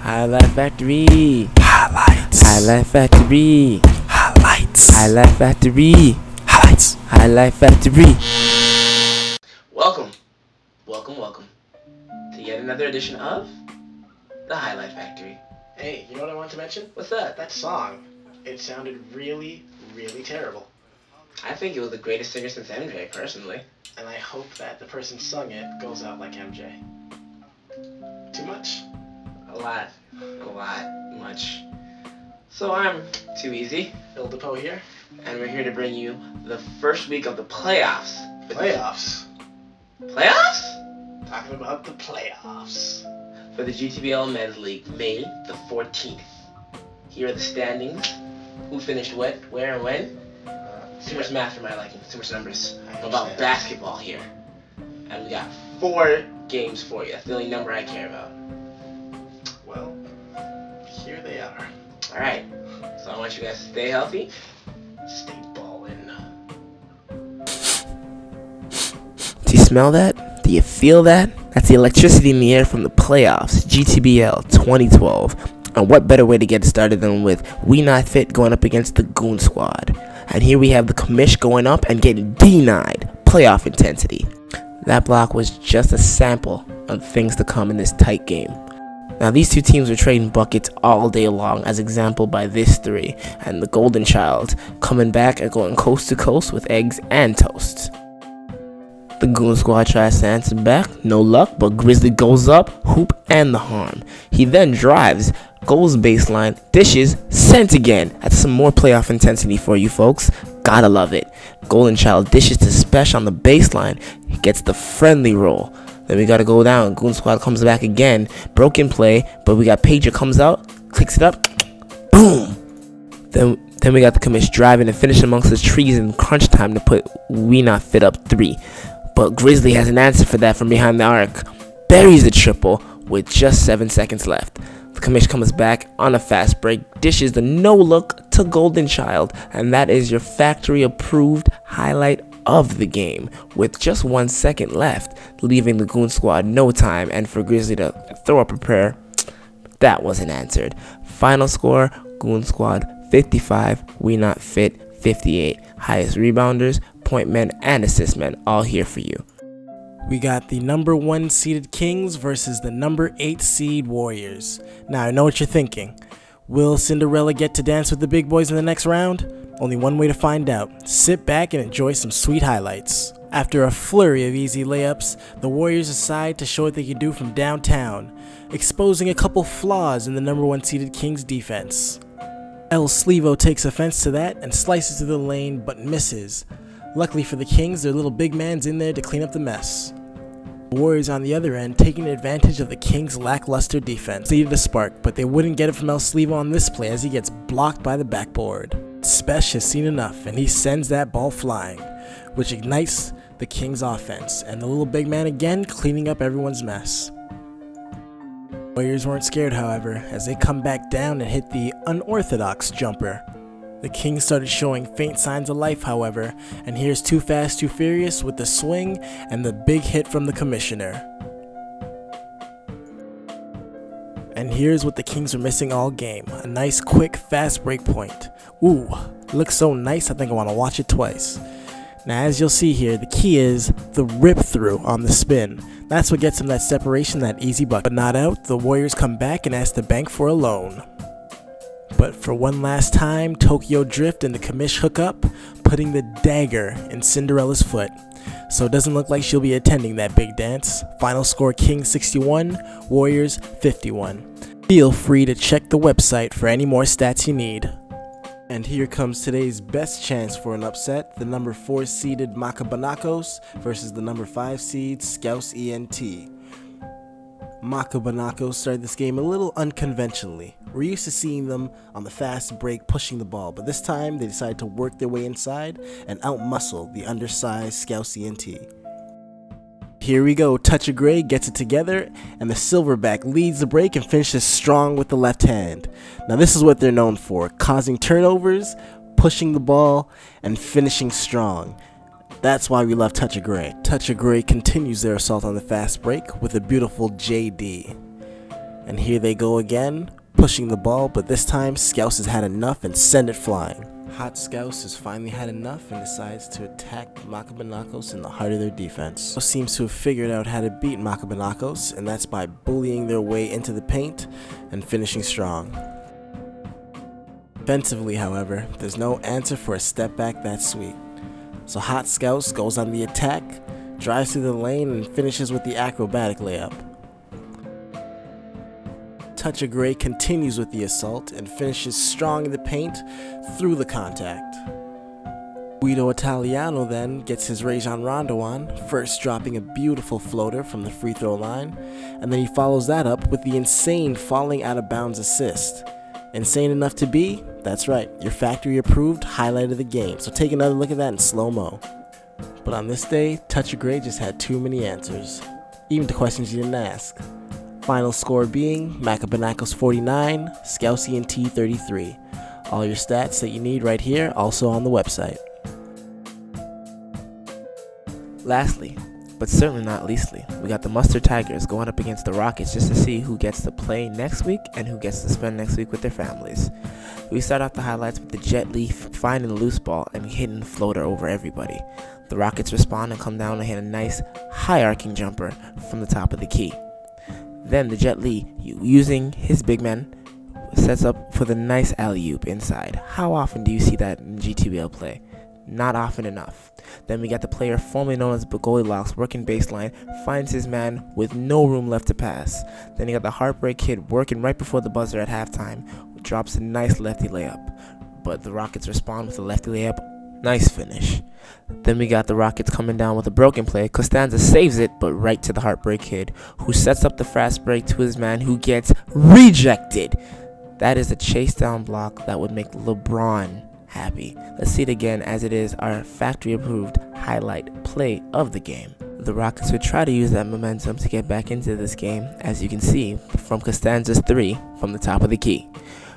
Hilight Factory. Highlights. Hilight Factory. Highlights. Hilight Factory. Highlights. Hilight Factory. Welcome to yet another edition of the Hilight Factory. Hey, you know what I want to mention? What's that? That song. It sounded really, really terrible. I think it was the greatest singer since MJ, personally. And I hope that the person sung it goes out like MJ. Too much? A lot, much. So I'm Too Easy, Phil DePoe here. and we're here to bring you the first week of the playoffs. Playoffs? Playoffs? Talking about the playoffs. For the GTBL Men's League, May the 14th. Here are the standings. Who finished what, where, and when? Too much math for my liking, too much numbers. I'm about basketball here. And we got 4 games for you. That's the only number I care about. Well, here they are. Alright, so I want you guys to stay healthy. Stay ballin'. Do you smell that? Do you feel that? That's the electricity in the air from the playoffs, GTBL 2012. And what better way to get started than with We Not Fit going up against the Goon Squad. And here we have the commish going up and getting denied playoff intensity. That block was just a sample of things to come in this tight game. Now these two teams were trading buckets all day long, as exampled by this 3, and the Golden Child coming back and going coast to coast with eggs and toast. The Goon Squad tries to answer back, no luck, but Grizzly goes up, hoop, and the harm. He then drives, goes baseline, dishes, sent again. That's some more playoff intensity for you folks. Gotta love it. Golden Child dishes to Spesh on the baseline. He gets the friendly roll. Then we gotta go down. Goon Squad comes back again. Broken play, but we got Pager comes out, clicks it up, boom. Then we got the commish driving and finish amongst the trees in crunch time to put We Not Fit up 3. But Grizzly has an answer for that from behind the arc. Buries the triple with just 7 seconds left. The commish comes back on a fast break, dishes the no look to Golden Child, and that is your factory approved highlight of the game with just 1 second left, leaving the Goon Squad no time and for Grizzly to throw up a prayer. That wasn't answered. Final score, Goon Squad 55, We Not Fit 58. Highest rebounders, point men, and assist men all here for you. We got the number 1 seeded Kings versus the number 8 seed Warriors. Now I know what you're thinking. Will Cinderella get to dance with the big boys in the next round? Only one way to find out. Sit back and enjoy some sweet highlights. After a flurry of easy layups, the Warriors decide to show what they can do from downtown, exposing a couple flaws in the number 1 seeded Kings defense. El Slevo takes offense to that and slices through the lane but misses. Luckily for the Kings, their little big man's in there to clean up the mess. The Warriors on the other end taking advantage of the Kings' lackluster defense needed a spark, but they wouldn't get it from El Slevo on this play as he gets blocked by the backboard. Spesh has seen enough and he sends that ball flying, which ignites the Kings' offense, and the little big man again cleaning up everyone's mess. Warriors weren't scared, however, as they come back down and hit the unorthodox jumper. The Kings started showing faint signs of life, however, and here's Too Fast, Too Furious with the swing and the big hit from the commissioner. And here's what the Kings were missing all game, a nice quick fast break point. Ooh, looks so nice I think I want to watch it twice. Now as you'll see here, the key is the rip through on the spin. That's what gets them that separation, that easy bucket. But not out, the Warriors come back and ask the bank for a loan. But for one last time, Tokyo Drift and the commish hook up, putting the dagger in Cinderella's foot. So it doesn't look like she'll be attending that big dance. Final score, Kings 61, Warriors 51. Feel free to check the website for any more stats you need. And here comes today's best chance for an upset, the number 4 seeded Macabanacos versus the number 5 seed Scouse ENT. Macabanacos started this game a little unconventionally. We're used to seeing them on the fast break pushing the ball, but this time they decided to work their way inside and outmuscle the undersized Scouse ENT. Here we go, Touch of Grey gets it together, and the Silverback leads the break and finishes strong with the left hand. Now this is what they're known for, causing turnovers, pushing the ball, and finishing strong. That's why we love Touch of Grey. Touch of Grey continues their assault on the fast break with a beautiful JD. And here they go again, pushing the ball, but this time Scouse has had enough and send it flying. Hot Scouse has finally had enough and decides to attack Makabanakos in the heart of their defense. Seems to have figured out how to beat Makabanakos, and that's by bullying their way into the paint and finishing strong. Defensively, however, there's no answer for a step back that sweet. So Hot Scouse goes on the attack, drives through the lane, and finishes with the acrobatic layup. Touch of Grey continues with the assault and finishes strong in the paint through the contact. Guido Italiano then gets his Rajon Rondo on, first dropping a beautiful floater from the free throw line, and then he follows that up with the insane falling out of bounds assist. Insane enough to be? That's right, your factory approved highlight of the game, so take another look at that in slow-mo. But on this day, Touch of Grey just had too many answers, even to questions you didn't ask. Final score being Makabanakos 49, Scousey and T 33. All your stats that you need right here, also on the website. Lastly, but certainly not leastly, we got the Mustard Tigers going up against the Rockets just to see who gets to play next week and who gets to spend next week with their families. We start off the highlights with the Jet Li finding the loose ball and hitting the floater over everybody. The Rockets respond and come down and hit a nice high arcing jumper from the top of the key. Then the Jet Li, using his big man, sets up for the nice alley-oop inside. How often do you see that in GTBL play? Not often enough. Then we got the player formerly known as Goldilocks working baseline, finds his man with no room left to pass. Then you got the Heartbreak Kid working right before the buzzer at halftime, drops a nice lefty layup. But the Rockets respond with a lefty layup. Nice finish. Then we got the Rockets coming down with a broken play. Costanza saves it, but right to the Heartbreak Kid, who sets up the fast break to his man, who gets rejected. That is a chase down block that would make LeBron happy. Let's see it again, as it is our factory approved highlight play of the game. The Rockets would try to use that momentum to get back into this game, as you can see from Costanza's 3 from the top of the key.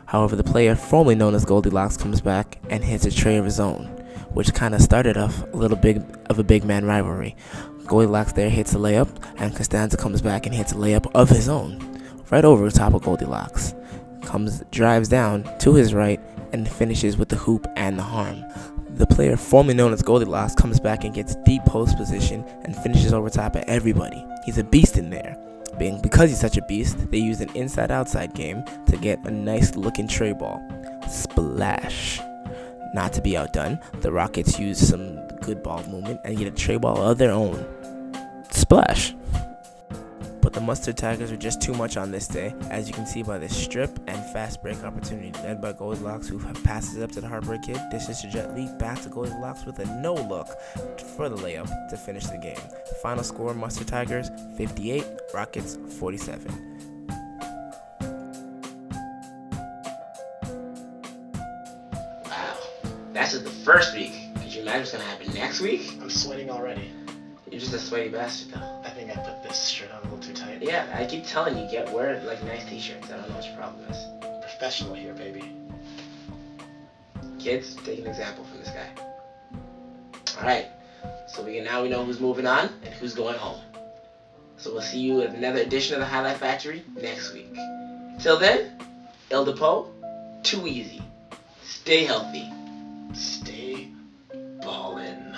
However, the player formerly known as Goldilocks comes back and hits a tray of his own, which kind of started off a little bit of a big man rivalry. Goldilocks there hits a layup, and Costanza comes back and hits a layup of his own, right over the top of Goldilocks. Drives down to his right, and finishes with the hoop and the harm. The player formerly known as Goldilocks comes back and gets deep post position and finishes over top of everybody. He's a beast in there. Because he's such a beast, they used an inside-outside game to get a nice looking tray ball. Splash. Not to be outdone, the Rockets use some good ball movement and get a tray ball of their own. Splash. But the Mustard Tigers are just too much on this day, as you can see by this strip and fast break opportunity led by Goldilocks, who passes it up to the Heartbreak Kid, dishes to Jet Li, back to Goldilocks with a no-look for the layup to finish the game. Final score, Mustard Tigers 58, Rockets 47. Wow, that's just the first week. Could you imagine what's going to happen next week? I'm sweating already. You're just a sweaty bastard, though. I think I put this shirt on a little too tight. Yeah, I keep telling you, wear like nice t-shirts. I don't know what your problem is. Professional here, baby. Kids, take an example from this guy. Alright, so now we know who's moving on and who's going home. So we'll see you at another edition of the Highlight Factory next week. Till then, El Depo, too easy. Stay healthy. Stay ballin'.